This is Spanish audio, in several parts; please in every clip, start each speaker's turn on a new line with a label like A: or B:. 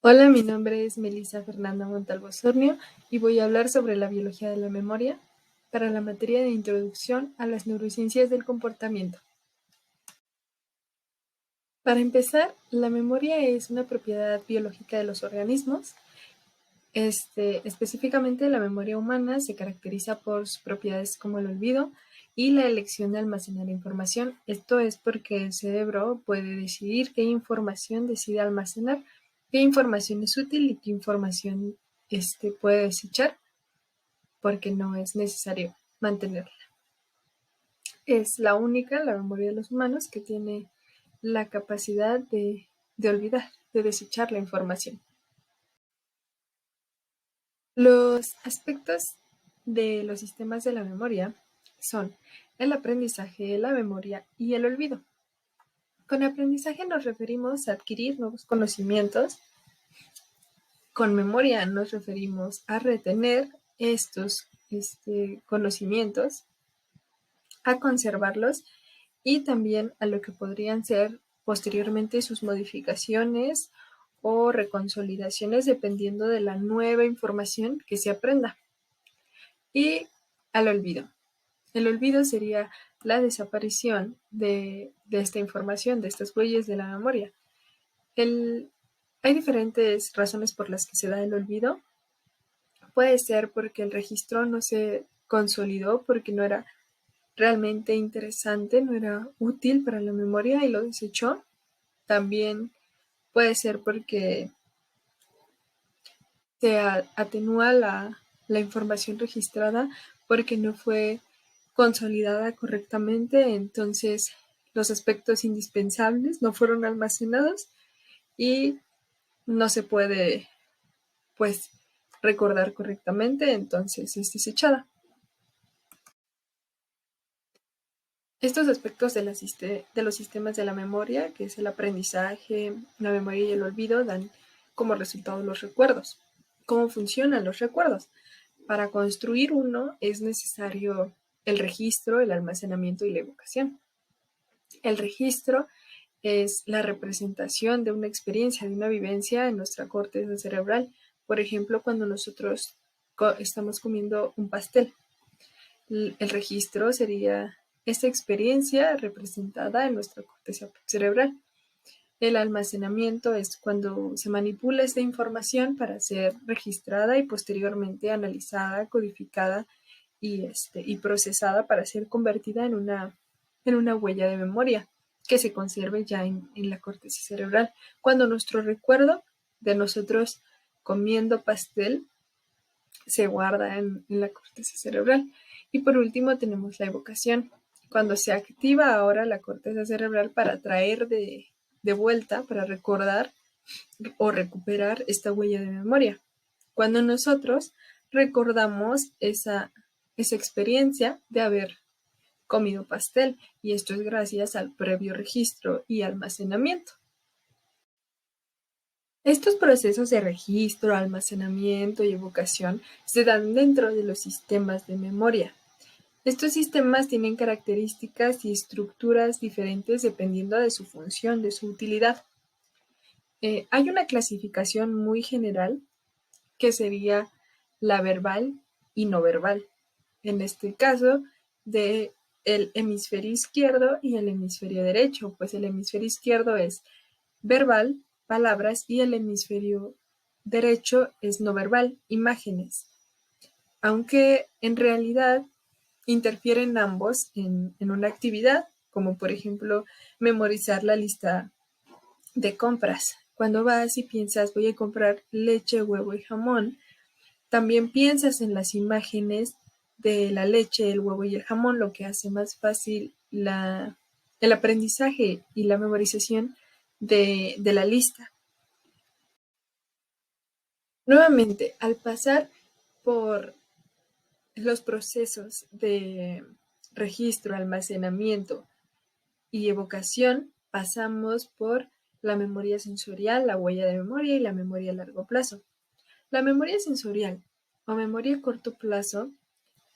A: Hola, mi nombre es Melissa Fernanda Montalvo Sornio y voy a hablar sobre la biología de la memoria para la materia de Introducción a las Neurociencias del Comportamiento. Para empezar, la memoria es una propiedad biológica de los organismos. Específicamente, la memoria humana se caracteriza por sus propiedades como el olvido y la elección de almacenar información. Esto es porque el cerebro puede decidir qué información decide almacenar, qué información es útil y qué información puede desechar, porque no es necesario mantenerla. Es la memoria de los humanos, que tiene la capacidad de olvidar, de desechar la información. Los aspectos de los sistemas de la memoria son el aprendizaje, la memoria y el olvido. Con aprendizaje nos referimos a adquirir nuevos conocimientos. Con memoria nos referimos a retener estos conocimientos, a conservarlos y también a lo que podrían ser posteriormente sus modificaciones o reconsolidaciones dependiendo de la nueva información que se aprenda. Y al olvido. El olvido sería la desaparición de esta información, de estas huellas de la memoria. Hay diferentes razones por las que se da el olvido. Puede ser porque el registro no se consolidó, porque no era realmente interesante, no era útil para la memoria y lo desechó. También puede ser porque se atenúa la información registrada porque no fue consolidada correctamente, entonces los aspectos indispensables no fueron almacenados y no se puede recordar correctamente, entonces es desechada. Estos aspectos de los sistemas de la memoria, que es el aprendizaje, la memoria y el olvido, dan como resultado los recuerdos. ¿Cómo funcionan los recuerdos? Para construir uno es necesario el registro, el almacenamiento y la evocación. El registro es la representación de una experiencia, de una vivencia en nuestra corteza cerebral. Por ejemplo, cuando nosotros estamos comiendo un pastel. El registro sería esta experiencia representada en nuestra corteza cerebral. El almacenamiento es cuando se manipula esta información para ser registrada y posteriormente analizada, codificada y procesada para ser convertida en una huella de memoria que se conserve ya en la corteza cerebral. Cuando nuestro recuerdo de nosotros comiendo pastel se guarda en la corteza cerebral. Y por último tenemos la evocación, cuando se activa ahora la corteza cerebral para traer de vuelta, para recordar o recuperar esta huella de memoria. Cuando nosotros recordamos esa experiencia de haber comido pastel, y esto es gracias al previo registro y almacenamiento. Estos procesos de registro, almacenamiento y evocación se dan dentro de los sistemas de memoria. Estos sistemas tienen características y estructuras diferentes dependiendo de su función, de su utilidad. Hay una clasificación muy general que sería la verbal y no verbal. En este caso, de el hemisferio izquierdo y el hemisferio derecho, pues el hemisferio izquierdo es verbal, palabras, y el hemisferio derecho es no verbal, imágenes. Aunque en realidad interfieren ambos en una actividad, como por ejemplo memorizar la lista de compras. Cuando vas y piensas voy a comprar leche, huevo y jamón, también piensas en las imágenes de la leche, el huevo y el jamón, lo que hace más fácil el aprendizaje y la memorización de la lista. Nuevamente, al pasar por los procesos de registro, almacenamiento y evocación, pasamos por la memoria sensorial, la huella de memoria y la memoria a largo plazo. La memoria sensorial o memoria a corto plazo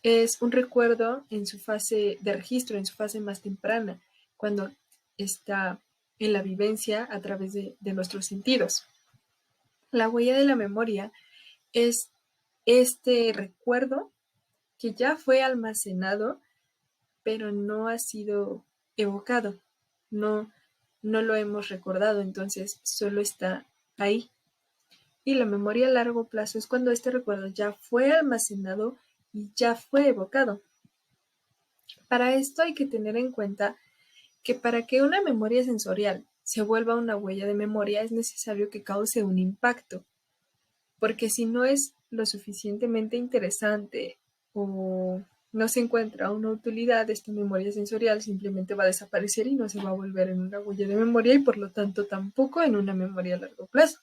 A: es un recuerdo en su fase de registro, en su fase más temprana, cuando está en la vivencia a través de nuestros sentidos. La huella de la memoria es este recuerdo que ya fue almacenado, pero no ha sido evocado, no, no lo hemos recordado, entonces solo está ahí. Y la memoria a largo plazo es cuando este recuerdo ya fue almacenado y ya fue evocado. Para esto hay que tener en cuenta que para que una memoria sensorial se vuelva una huella de memoria es necesario que cause un impacto, porque si no es lo suficientemente interesante o no se encuentra una utilidad, esta memoria sensorial simplemente va a desaparecer y no se va a volver en una huella de memoria y por lo tanto tampoco en una memoria a largo plazo.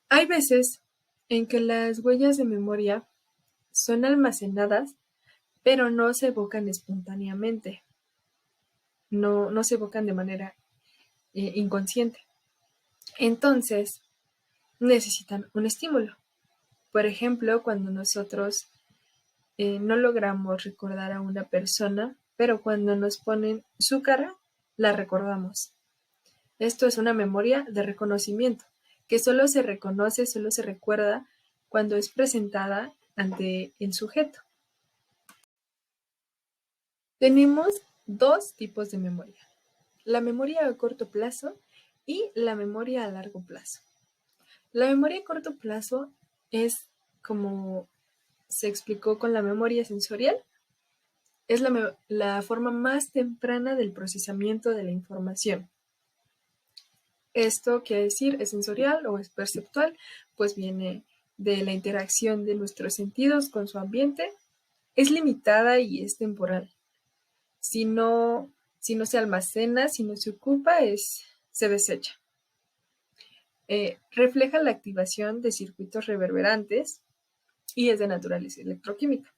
A: Hay veces en que las huellas de memoria son almacenadas, pero no se evocan espontáneamente, no se evocan de manera inconsciente. Entonces, necesitan un estímulo. Por ejemplo, cuando nosotros no logramos recordar a una persona, pero cuando nos ponen su cara, la recordamos. Esto es una memoria de reconocimiento, que solo se reconoce, solo se recuerda cuando es presentada ante el sujeto. Tenemos dos tipos de memoria, la memoria a corto plazo y la memoria a largo plazo. La memoria a corto plazo es, como se explicó con la memoria sensorial, es la forma más temprana del procesamiento de la información. Esto quiere decir, ¿es sensorial o es perceptual? Pues viene de la interacción de nuestros sentidos con su ambiente. Es limitada y es temporal. Si no se almacena, si no se ocupa, se desecha. Refleja la activación de circuitos reverberantes y es de naturaleza electroquímica.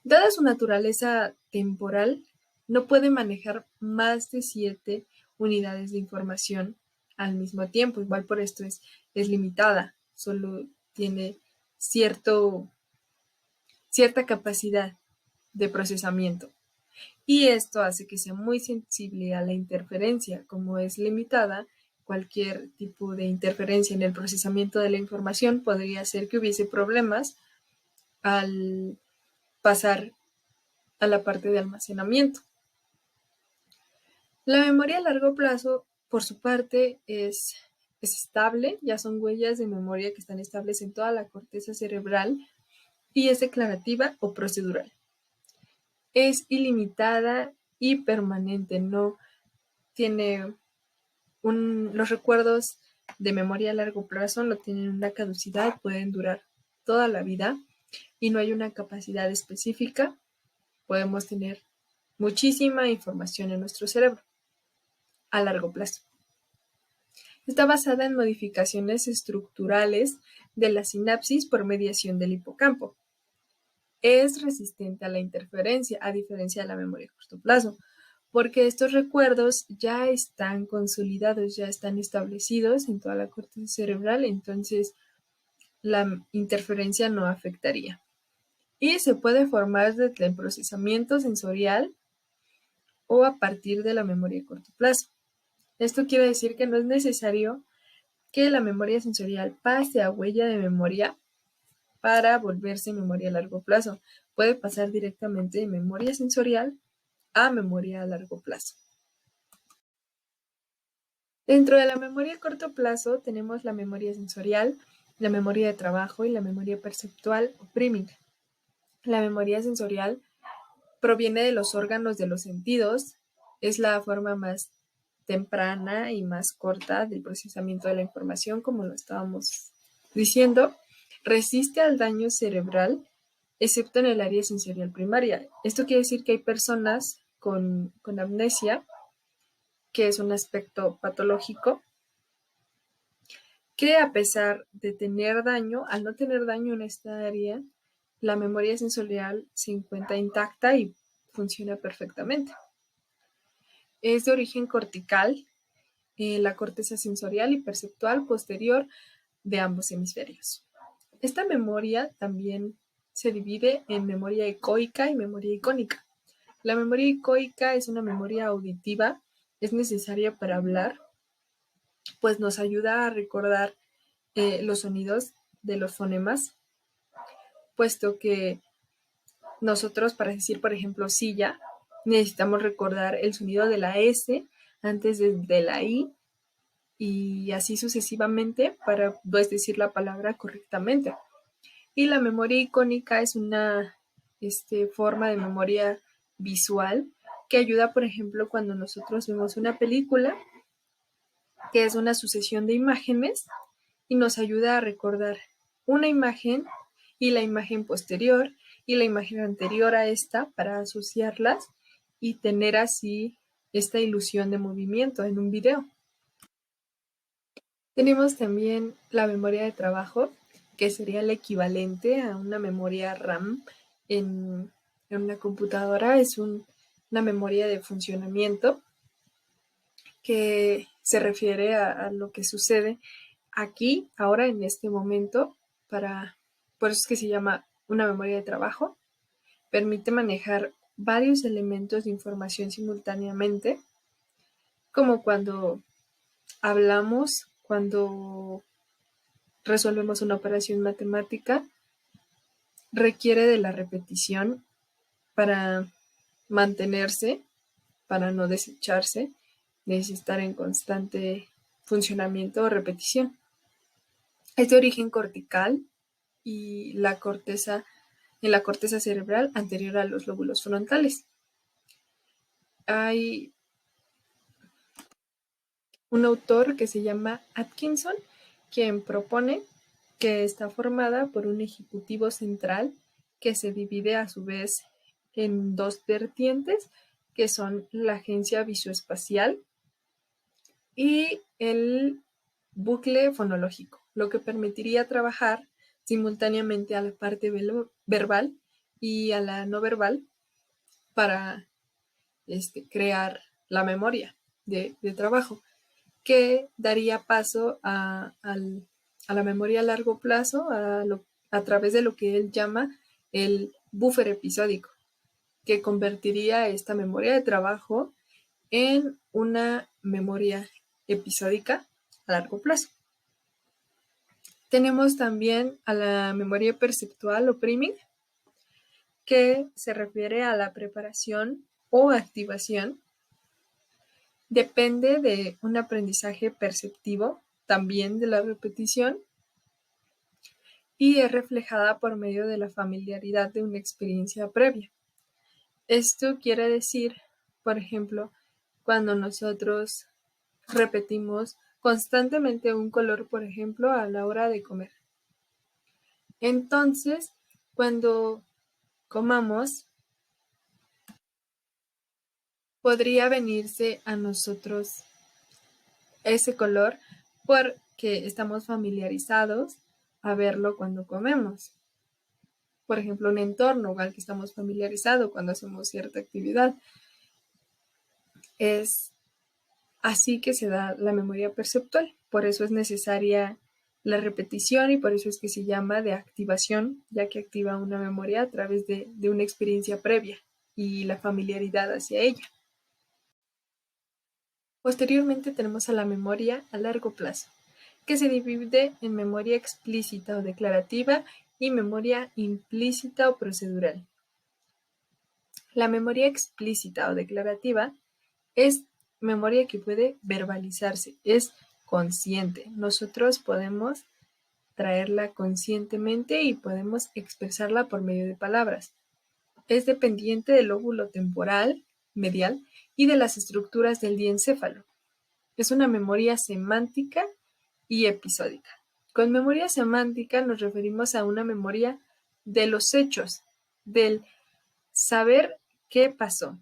A: Dada su naturaleza temporal, no puede manejar más de 7 unidades de información al mismo tiempo. Igual por esto es limitada, solo tiene cierta capacidad de procesamiento. Y esto hace que sea muy sensible a la interferencia. Como es limitada, cualquier tipo de interferencia en el procesamiento de la información podría hacer que hubiese problemas al pasar a la parte de almacenamiento. La memoria a largo plazo, por su parte, es estable, ya son huellas de memoria que están estables en toda la corteza cerebral y es declarativa o procedural. Es ilimitada y permanente, no tiene los recuerdos de memoria a largo plazo no tienen una caducidad, pueden durar toda la vida y no hay una capacidad específica. Podemos tener muchísima información en nuestro cerebro a largo plazo. Está basada en modificaciones estructurales de la sinapsis por mediación del hipocampo. Es resistente a la interferencia, a diferencia de la memoria a corto plazo, porque estos recuerdos ya están consolidados, ya están establecidos en toda la corteza cerebral, entonces la interferencia no afectaría. Y se puede formar desde el procesamiento sensorial o a partir de la memoria a corto plazo. Esto quiere decir que no es necesario que la memoria sensorial pase a huella de memoria para volverse memoria a largo plazo. Puede pasar directamente de memoria sensorial a memoria a largo plazo. Dentro de la memoria a corto plazo tenemos la memoria sensorial, la memoria de trabajo y la memoria perceptual o priming. La memoria sensorial proviene de los órganos de los sentidos, es la forma más temprana y más corta del procesamiento de la información, como lo estábamos diciendo. Resiste al daño cerebral, excepto en el área sensorial primaria. Esto quiere decir que hay personas con amnesia, que es un aspecto patológico, que a pesar de tener daño, al no tener daño en esta área, la memoria sensorial se encuentra intacta y funciona perfectamente. Es de origen cortical, la corteza sensorial y perceptual posterior de ambos hemisferios. Esta memoria también se divide en memoria ecoica y memoria icónica. La memoria ecoica es una memoria auditiva, es necesaria para hablar, pues nos ayuda a recordar los sonidos de los fonemas, puesto que nosotros para decir, por ejemplo, silla, necesitamos recordar el sonido de la S antes de la I y así sucesivamente para pues, decir la palabra correctamente. Y la memoria icónica es una forma de memoria visual que ayuda, por ejemplo, cuando nosotros vemos una película, que es una sucesión de imágenes y nos ayuda a recordar una imagen y la imagen posterior y la imagen anterior a esta para asociarlas y tener así esta ilusión de movimiento en un video. Tenemos también la memoria de trabajo, que sería el equivalente a una memoria RAM en una computadora. Es una memoria de funcionamiento que se refiere a lo que sucede aquí, ahora, en este momento, por eso es que se llama una memoria de trabajo. Permite manejar varios elementos de información simultáneamente, como cuando hablamos, cuando resolvemos una operación matemática, requiere de la repetición para mantenerse, para no desecharse, necesita estar en constante funcionamiento o repetición. Es de origen cortical y en la corteza cerebral anterior a los lóbulos frontales. Hay un autor que se llama Atkinson, quien propone que está formada por un ejecutivo central que se divide a su vez en dos vertientes, que son la agencia visoespacial y el bucle fonológico, lo que permitiría trabajar simultáneamente a la parte verbal y a la no verbal para crear la memoria de trabajo, que daría paso a la memoria a largo plazo a través de lo que él llama el buffer episódico, que convertiría esta memoria de trabajo en una memoria episódica a largo plazo. Tenemos también a la memoria perceptual o priming, que se refiere a la preparación o activación. Depende de un aprendizaje perceptivo, también de la repetición, y es reflejada por medio de la familiaridad de una experiencia previa. Esto quiere decir, por ejemplo, cuando nosotros repetimos constantemente un color, por ejemplo, a la hora de comer. Entonces, cuando comamos, podría venirse a nosotros ese color porque estamos familiarizados a verlo cuando comemos. Por ejemplo, un entorno al que estamos familiarizados cuando hacemos cierta actividad. Es así que se da la memoria perceptual. Por eso es necesaria la repetición y por eso es que se llama de activación, ya que activa una memoria a través de una experiencia previa y la familiaridad hacia ella. Posteriormente tenemos a la memoria a largo plazo, que se divide en memoria explícita o declarativa y memoria implícita o procedural. La memoria explícita o declarativa es memoria que puede verbalizarse, es consciente. Nosotros podemos traerla conscientemente y podemos expresarla por medio de palabras. Es dependiente del lóbulo temporal, medial, y de las estructuras del diencéfalo. Es una memoria semántica y episódica. Con memoria semántica nos referimos a una memoria de los hechos, del saber qué pasó.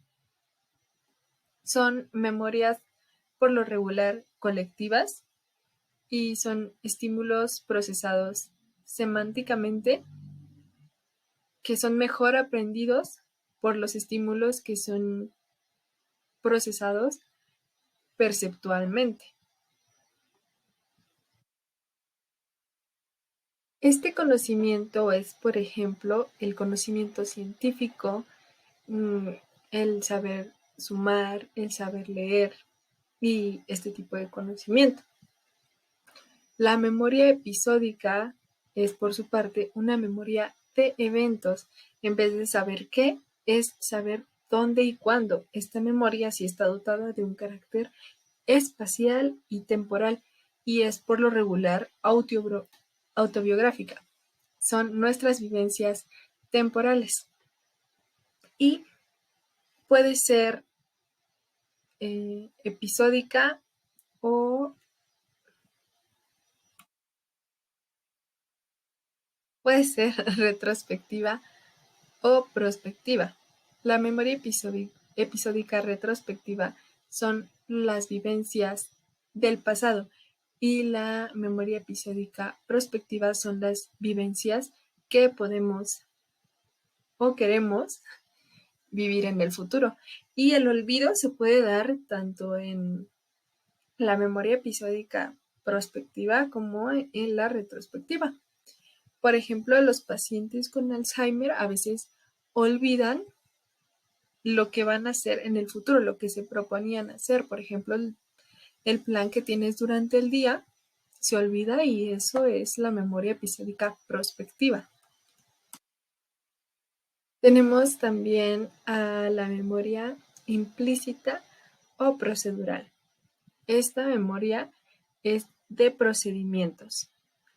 A: Son memorias por lo regular colectivas y son estímulos procesados semánticamente que son mejor aprendidos por los estímulos que son procesados perceptualmente. Este conocimiento es, por ejemplo, el conocimiento científico, el saber sumar, el saber leer y este tipo de conocimiento. La memoria episódica es, por su parte, una memoria de eventos. En vez de saber qué, es saber dónde y cuándo. Esta memoria sí está dotada de un carácter espacial y temporal y es por lo regular autobiográfica. Son nuestras vivencias temporales y puede ser episódica o puede ser retrospectiva o prospectiva. La memoria episódica retrospectiva son las vivencias del pasado y la memoria episódica prospectiva son las vivencias que podemos o queremos vivir en el futuro. Y el olvido se puede dar tanto en la memoria episódica prospectiva como en la retrospectiva. Por ejemplo, los pacientes con Alzheimer a veces olvidan lo que van a hacer en el futuro, lo que se proponían hacer. Por ejemplo, el plan que tienes durante el día se olvida y eso es la memoria episódica prospectiva. Tenemos también a la memoria implícita o procedural. Esta memoria es de procedimientos,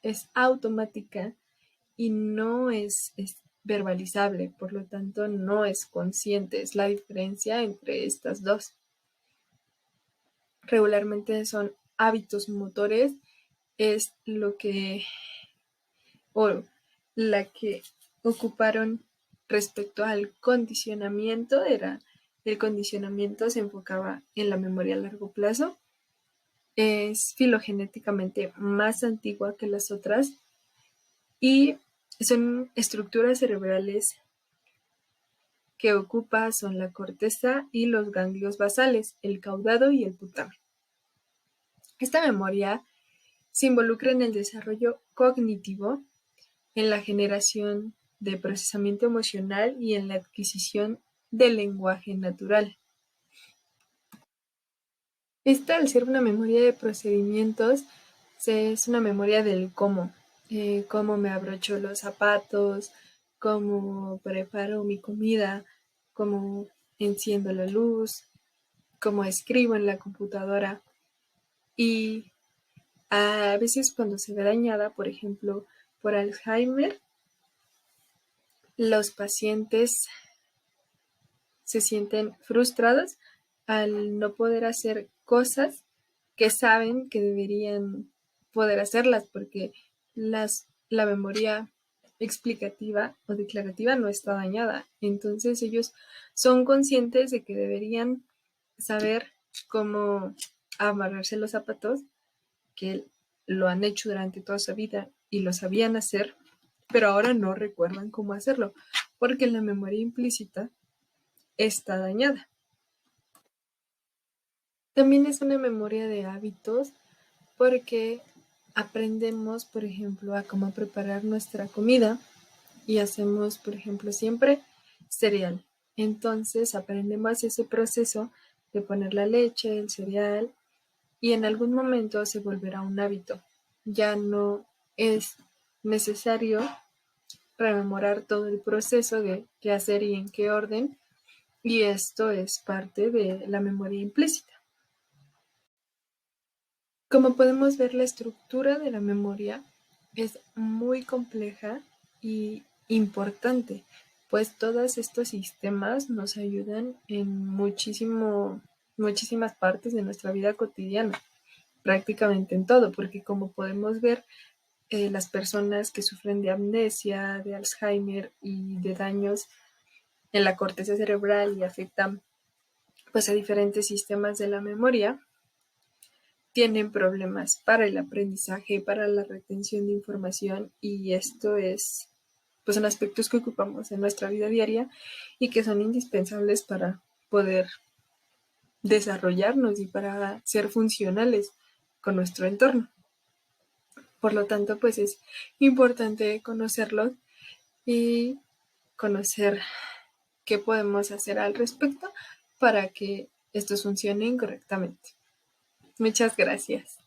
A: es automática y no es verbalizable, por lo tanto no es consciente, es la diferencia entre estas dos. Regularmente son hábitos motores, es lo que o la que ocuparon respecto al condicionamiento, el condicionamiento se enfocaba en la memoria a largo plazo, es filogenéticamente más antigua que las otras y son estructuras cerebrales que ocupa son la corteza y los ganglios basales, el caudado y el putamen. Esta memoria se involucra en el desarrollo cognitivo, en la generación de procesamiento emocional y en la adquisición del lenguaje natural. Esta, al ser una memoria de procedimientos, es una memoria del cómo me abrocho los zapatos, cómo preparo mi comida, cómo enciendo la luz, cómo escribo en la computadora. Y a veces cuando se ve dañada, por ejemplo, por Alzheimer, los pacientes se sienten frustrados al no poder hacer cosas que saben que deberían poder hacerlas porque la memoria explicativa o declarativa no está dañada. Entonces ellos son conscientes de que deberían saber cómo amarrarse los zapatos, que lo han hecho durante toda su vida y lo sabían hacer, pero ahora no recuerdan cómo hacerlo, porque la memoria implícita está dañada. También es una memoria de hábitos porque aprendemos, por ejemplo, a cómo preparar nuestra comida y hacemos, por ejemplo, siempre cereal. Entonces aprendemos ese proceso de poner la leche, el cereal y en algún momento se volverá un hábito. Ya no es necesario rememorar todo el proceso de qué hacer y en qué orden, y esto es parte de la memoria implícita. Como podemos ver, la estructura de la memoria es muy compleja y importante, pues todos estos sistemas nos ayudan en muchísimas partes de nuestra vida cotidiana, prácticamente en todo, porque como podemos ver, las personas que sufren de amnesia, de Alzheimer y de daños en la corteza cerebral y afectan pues a diferentes sistemas de la memoria, tienen problemas para el aprendizaje, para la retención de información y esto es pues son aspectos que ocupamos en nuestra vida diaria y que son indispensables para poder desarrollarnos y para ser funcionales con nuestro entorno. Por lo tanto, pues es importante conocerlos y conocer qué podemos hacer al respecto para que estos funcionen correctamente. Muchas gracias.